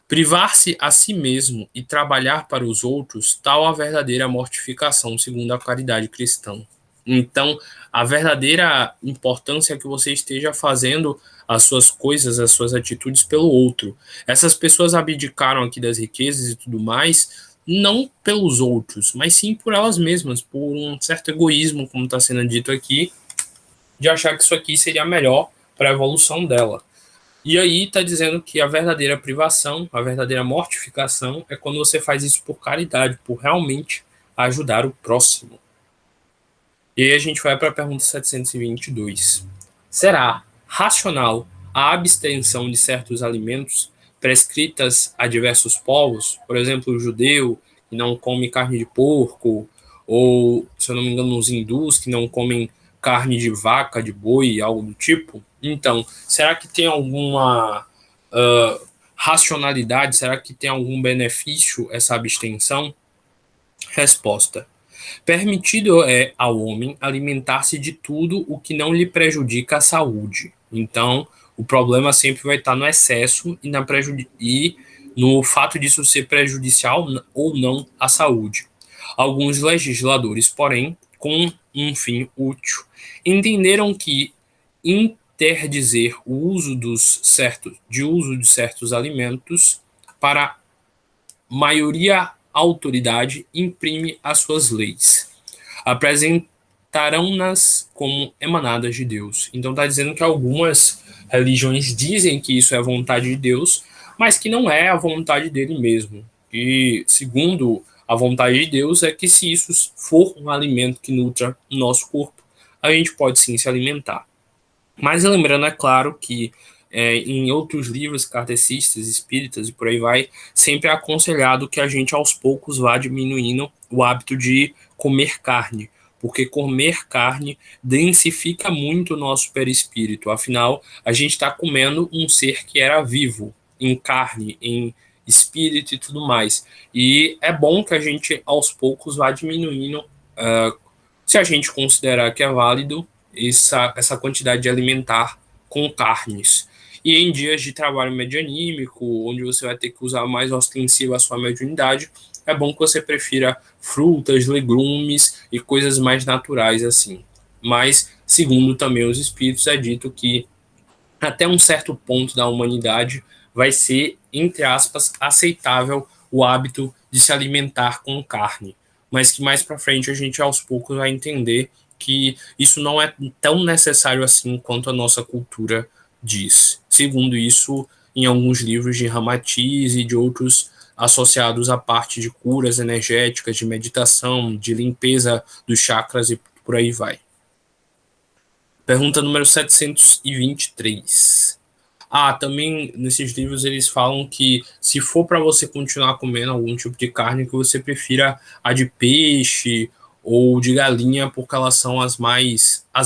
Privar-se a si mesmo e trabalhar para os outros, tal a verdadeira mortificação, segundo a caridade cristã. Então, a verdadeira importância é que você esteja fazendo as suas coisas, as suas atitudes pelo outro. Essas pessoas abdicaram aqui das riquezas e tudo mais, não pelos outros, mas sim por elas mesmas, por um certo egoísmo, como está sendo dito aqui, de achar que isso aqui seria melhor para a evolução dela. E aí está dizendo que a verdadeira privação, a verdadeira mortificação é quando você faz isso por caridade, por realmente ajudar o próximo. E aí a gente vai para a pergunta 722. Será racional a abstenção de certos alimentos prescritas a diversos povos? Por exemplo, o judeu que não come carne de porco, ou, se eu não me engano, os hindus que não comem carne de vaca, de boi, algo do tipo? Então, será que tem alguma racionalidade? Será que tem algum benefício essa abstenção? Resposta: permitido é ao homem alimentar-se de tudo o que não lhe prejudica a saúde. Então, o problema sempre vai estar no excesso e no fato disso ser prejudicial ou não à saúde. Alguns legisladores, porém, com um fim útil, entenderam que interdizer o uso de certos alimentos para maioria autoridade imprime as suas leis. Apresentarão-nas como emanadas de Deus. Então está dizendo que algumas religiões dizem que isso é a vontade de Deus, mas que não é a vontade dele mesmo. E segundo a vontade de Deus é que se isso for um alimento que nutra o nosso corpo, a gente pode sim se alimentar. Mas lembrando, é claro, que em outros livros kardecistas, espíritas e por aí vai, sempre é aconselhado que a gente aos poucos vá diminuindo o hábito de comer carne, porque comer carne densifica muito o nosso perispírito. Afinal, a gente está comendo um ser que era vivo, em carne, em espírito e tudo mais. E é bom que a gente aos poucos vá diminuindo, se a gente considerar que é válido, essa quantidade de alimentar com carnes. E em dias de trabalho medianímico, onde você vai ter que usar mais ostensiva a sua mediunidade, é bom que você prefira frutas, legumes e coisas mais naturais assim. Mas, segundo também os espíritos, é dito que até um certo ponto da humanidade vai ser, entre aspas, aceitável o hábito de se alimentar com carne, mas que mais para frente a gente aos poucos vai entender que isso não é tão necessário assim quanto a nossa cultura diz. Segundo isso, em alguns livros de Ramatiz e de outros associados à parte de curas energéticas, de meditação, de limpeza dos chakras e por aí vai. Pergunta número 723. Também nesses livros eles falam que se for para você continuar comendo algum tipo de carne, que você prefira a de peixe ou de galinha, porque elas são as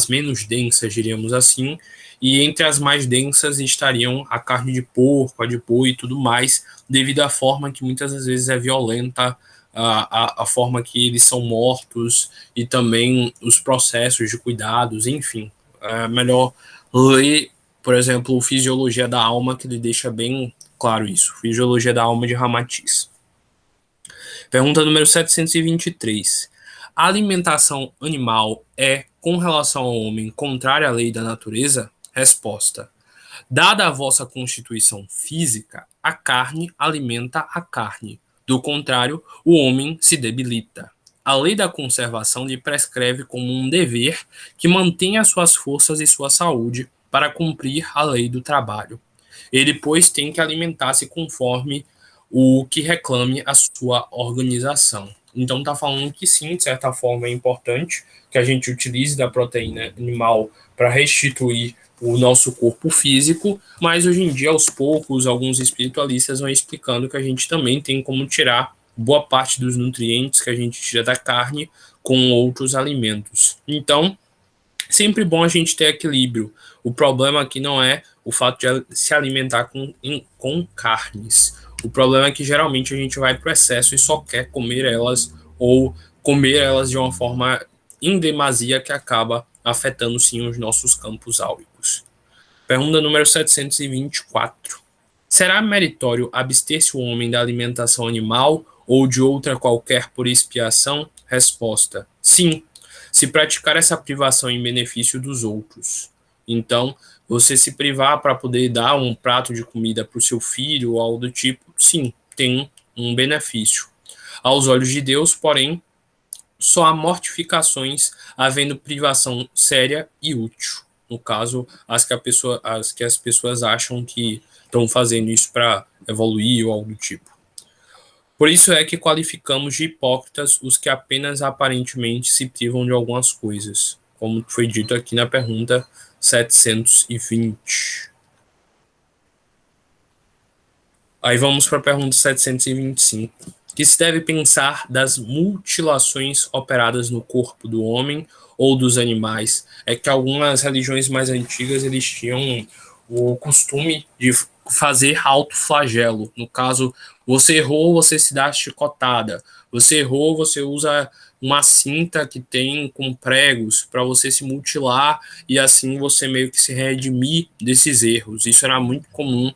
menos densas, diríamos assim. E entre as mais densas estariam a carne de porco, a de boi e tudo mais, devido à forma que muitas das vezes é violenta, a forma que eles são mortos e também os processos de cuidados, enfim. É melhor ler, por exemplo, Fisiologia da Alma, que ele deixa bem claro isso. Fisiologia da Alma de Ramatiz. Pergunta número 723. A alimentação animal é, com relação ao homem, contrária à lei da natureza? Resposta: dada a vossa constituição física, a carne alimenta a carne. Do contrário, o homem se debilita. A lei da conservação lhe prescreve como um dever que mantenha suas forças e sua saúde para cumprir a lei do trabalho. Ele, pois, tem que alimentar-se conforme o que reclame a sua organização. Então, está falando que sim, de certa forma é importante que a gente utilize da proteína animal para restituir o nosso corpo físico, mas hoje em dia, aos poucos, alguns espiritualistas vão explicando que a gente também tem como tirar boa parte dos nutrientes que a gente tira da carne com outros alimentos. Então, sempre bom a gente ter equilíbrio. O problema aqui não é o fato de se alimentar com carnes. O problema é que geralmente a gente vai para o excesso e só quer comer elas ou comer elas de uma forma em demasia que acaba afetando sim os nossos campos áuricos. Pergunta número 724. Será meritório abster-se o homem da alimentação animal ou de outra qualquer por expiação? Resposta: sim, se praticar essa privação em benefício dos outros. Então, você se privar para poder dar um prato de comida para o seu filho ou algo do tipo, sim, tem um benefício. Aos olhos de Deus, porém, só há mortificações havendo privação séria e útil. No caso, as que as pessoas acham que estão fazendo isso para evoluir ou algo do tipo. Por isso é que qualificamos de hipócritas os que apenas aparentemente se privam de algumas coisas, como foi dito aqui na pergunta 720. Aí vamos para a pergunta 725. Que se deve pensar das mutilações operadas no corpo do homem ou dos animais? É que algumas religiões mais antigas eles tinham o costume de fazer autoflagelo. No caso, você errou, você se dá chicotada. Você errou, você usa uma cinta que tem com pregos para você se mutilar e assim você meio que se redimir desses erros. Isso era muito comum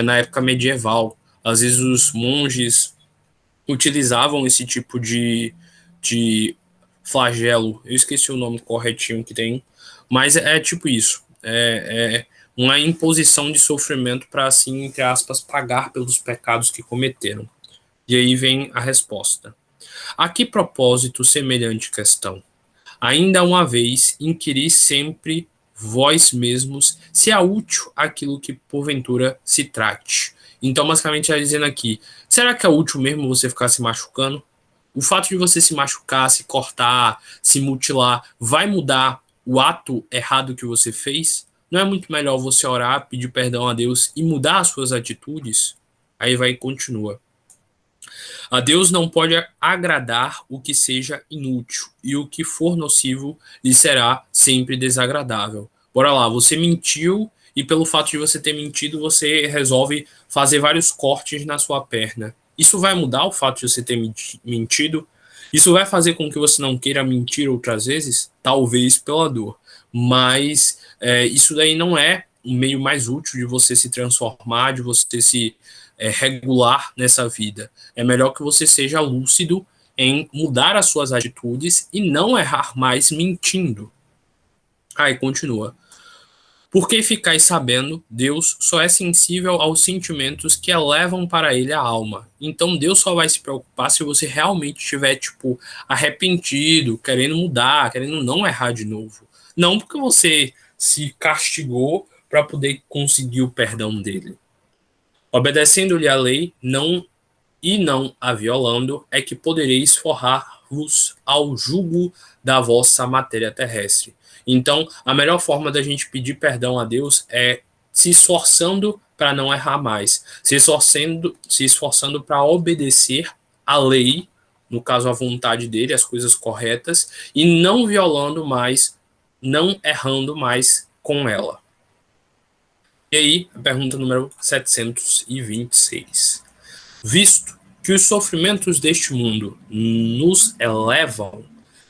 na época medieval. Às vezes os monges utilizavam esse tipo de flagelo. Eu esqueci o nome corretinho que tem, mas é tipo isso. É uma imposição de sofrimento para, assim, entre aspas, pagar pelos pecados que cometeram. E aí vem a resposta. A que propósito semelhante questão? Ainda uma vez, inquiri sempre vós mesmos se é útil aquilo que porventura se trate. Então, basicamente, ela dizendo aqui: será que é útil mesmo você ficar se machucando? O fato de você se machucar, se cortar, se mutilar, vai mudar o ato errado que você fez? Não é muito melhor você orar, pedir perdão a Deus e mudar as suas atitudes? Aí vai e continua. A Deus não pode agradar o que seja inútil, e o que for nocivo lhe será sempre desagradável. Bora lá, você mentiu, e pelo fato de você ter mentido, você resolve fazer vários cortes na sua perna. Isso vai mudar o fato de você ter mentido? Isso vai fazer com que você não queira mentir outras vezes? Talvez pela dor. Mas isso daí não é o meio mais útil de você se transformar, de você se regular nessa vida. É melhor que você seja lúcido em mudar as suas atitudes e não errar mais mentindo. Aí continua. Porque ficais sabendo, Deus só é sensível aos sentimentos que elevam para ele a alma. Então Deus só vai se preocupar se você realmente estiver, tipo, arrependido, querendo mudar, querendo não errar de novo. Não porque você se castigou para poder conseguir o perdão dele. Obedecendo-lhe a lei, não a violando, é que podereis forrar-vos ao jugo da vossa matéria terrestre. Então, a melhor forma da gente pedir perdão a Deus é se esforçando para não errar mais, se esforçando para obedecer a lei, no caso a vontade dele, as coisas corretas, e não violando mais, não errando mais com ela. E aí, a pergunta número 726. Visto que os sofrimentos deste mundo nos elevam,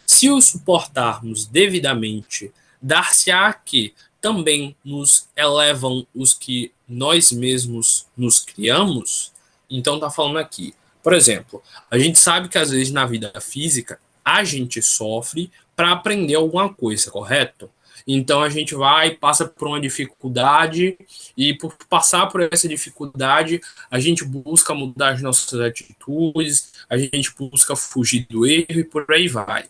se os suportarmos devidamente, dar-se-á que também nos elevam os que nós mesmos nos criamos? Então tá falando aqui. Por exemplo, a gente sabe que às vezes na vida física a gente sofre para aprender alguma coisa, correto? Então a gente vai, passa por uma dificuldade, e por passar por essa dificuldade, a gente busca mudar as nossas atitudes, a gente busca fugir do erro e por aí vai.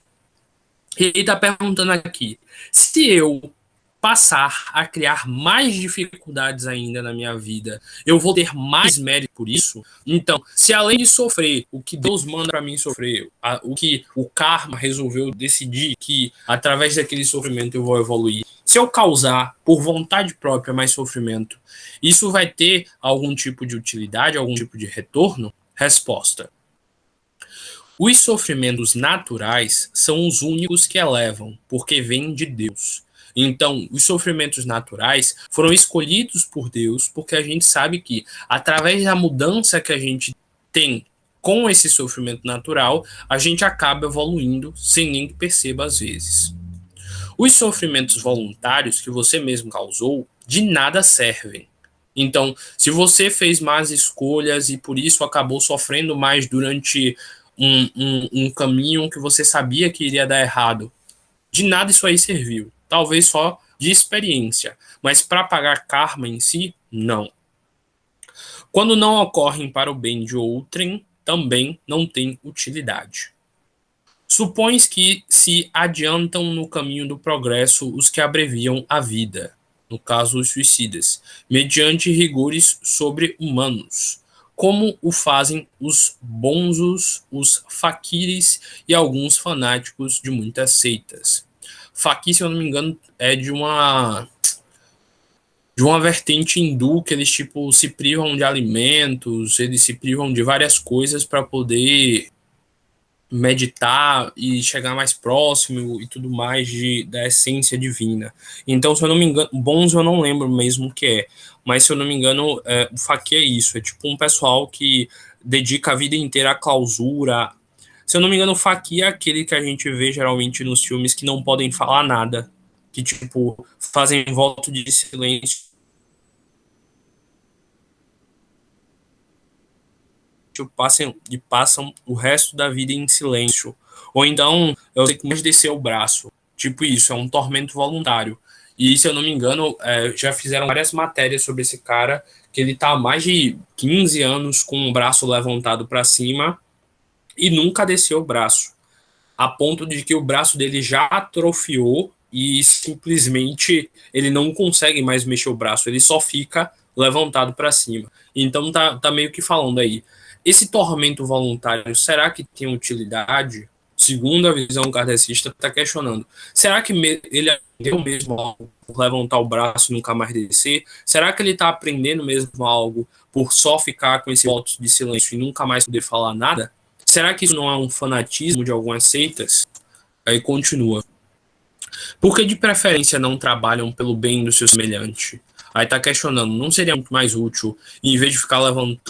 E ele está perguntando aqui: se eu passar a criar mais dificuldades ainda na minha vida, eu vou ter mais mérito por isso? Então, se além de sofrer o que Deus manda para mim sofrer, o que o karma resolveu decidir que através daquele sofrimento eu vou evoluir, se eu causar por vontade própria mais sofrimento, isso vai ter algum tipo de utilidade, algum tipo de retorno? Resposta: os sofrimentos naturais são os únicos que elevam, porque vêm de Deus. Então, os sofrimentos naturais foram escolhidos por Deus porque a gente sabe que, através da mudança que a gente tem com esse sofrimento natural, a gente acaba evoluindo sem nem que perceba às vezes. Os sofrimentos voluntários que você mesmo causou de nada servem. Então, se você fez más escolhas e por isso acabou sofrendo mais durante um caminho que você sabia que iria dar errado, de nada isso aí serviu. Talvez só de experiência, mas para pagar karma em si, não. Quando não ocorrem para o bem de outrem, também não tem utilidade. Supões que se adiantam no caminho do progresso os que abreviam a vida, no caso os suicidas, mediante rigores sobre-humanos, como o fazem os bonzos, os faquires e alguns fanáticos de muitas seitas. Faqui, se eu não me engano, é de uma vertente hindu que eles tipo se privam de alimentos, eles se privam de várias coisas para poder meditar e chegar mais próximo e tudo mais da essência divina. Então, se eu não me engano, bons eu não lembro mesmo o que é, mas se eu não me engano, o faqui é isso, é tipo um pessoal que dedica a vida inteira à clausura. Se eu não me engano, o faqui é aquele que a gente vê geralmente nos filmes que não podem falar nada, que tipo fazem voto de silêncio passam o resto da vida em silêncio. Ou então, eu sei que mais descer o braço. Tipo isso, é um tormento voluntário. E se eu não me engano, já fizeram várias matérias sobre esse cara, que ele tá há mais de 15 anos com o braço levantado para cima e nunca desceu o braço. A ponto de que o braço dele já atrofiou e simplesmente ele não consegue mais mexer o braço, ele só fica levantado para cima. Então tá meio que falando aí. Esse tormento voluntário, será que tem utilidade? Segundo a visão kardecista, está questionando. Será que ele aprendeu mesmo algo por levantar o braço e nunca mais descer? Será que ele está aprendendo mesmo algo por só ficar com esse voto de silêncio e nunca mais poder falar nada? Será que isso não é um fanatismo de algumas seitas? Aí continua. Por que de preferência não trabalham pelo bem do seu semelhante? Aí tá questionando, não seria muito mais útil, em vez de ficar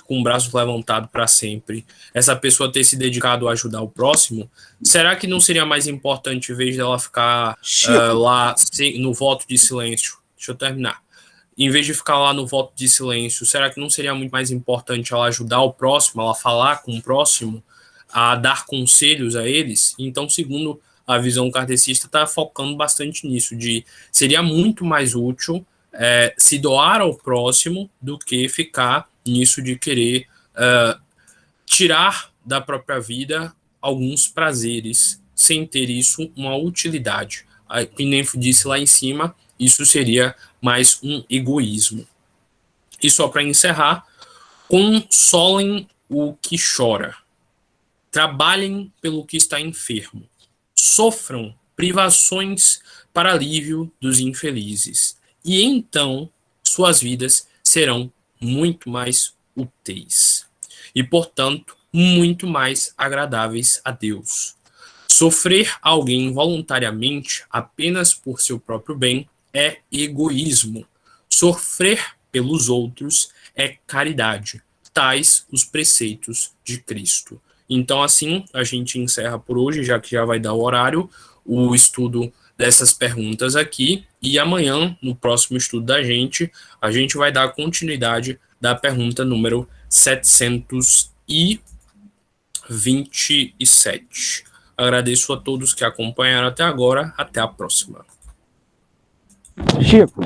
com o braço levantado para sempre, essa pessoa ter se dedicado a ajudar o próximo? Será que não seria mais importante, em vez dela ficar lá no voto de silêncio? Deixa eu terminar. Em vez de ficar lá no voto de silêncio, será que não seria muito mais importante ela ajudar o próximo, ela falar com o próximo, a dar conselhos a eles? Então, segundo a visão kardecista, está focando bastante nisso, de seria muito mais útil se doar ao próximo do que ficar nisso de querer tirar da própria vida alguns prazeres, sem ter isso uma utilidade. Como nem disse lá em cima, isso seria mais um egoísmo. E só para encerrar, consolem o que chora. Trabalhem pelo que está enfermo. Sofram privações para alívio dos infelizes. E então suas vidas serão muito mais úteis. E, portanto, muito mais agradáveis a Deus. Sofrer alguém voluntariamente apenas por seu próprio bem é egoísmo. Sofrer pelos outros é caridade. Tais os preceitos de Cristo. Então, assim, a gente encerra por hoje, já que já vai dar o horário, o estudo dessas perguntas aqui. E amanhã, no próximo estudo da gente, a gente vai dar continuidade da pergunta número 727. Agradeço a todos que acompanharam até agora. Até a próxima. Chico.